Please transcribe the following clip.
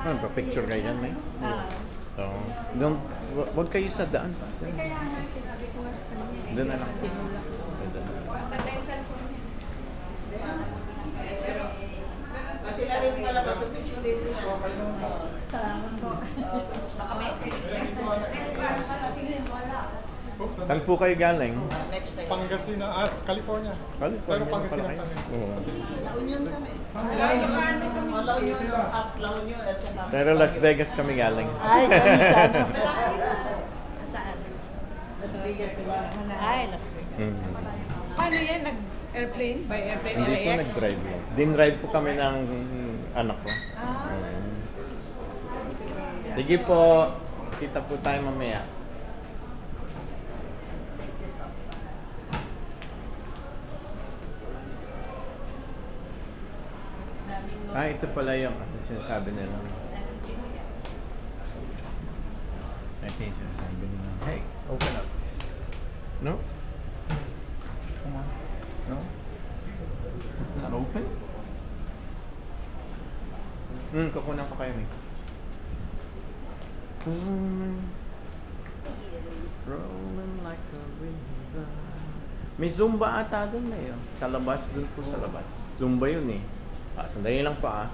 Ano, pa-picture kayo dyan, may? Ah. So, don't, wag kayo sa daan. May kaya nga, sinabi ko nga sa kanya. Doon na lang. Tinulak ko. Doon na lang. Sa tayo cellphone niya. Kasi na rin pala mapapicture din sila. Salamat po. Baka may next batch. Sige, wala. Saan po kayo galing? Next time. Pangasinan, California. California Pero pala Pangasinan kayo? kami. Oo. La Union kami. La Union, La Union at saka. Pero Las Vegas kami galing. Ay, kami saan? Saan? Las Vegas. Ay, Las Vegas. Mm. Paano yan? Nag-airplane? By airplane Hindi po LAX? nag-drive lang. Din-drive po kami ng anak ko. Ah. Mm. Sige po. Kita po tayo mamaya. Ah, ito pala yung sinasabi nila. Ito yung sinasabi nila. Hey, open up. No? Come on. No? It's not open? Kukunan ko kayo, Mick. Rolling like a river. May Zumba ata doon na yun. Sa labas, doon po sa labas. Zumba yun eh. Sandali lang pa ah.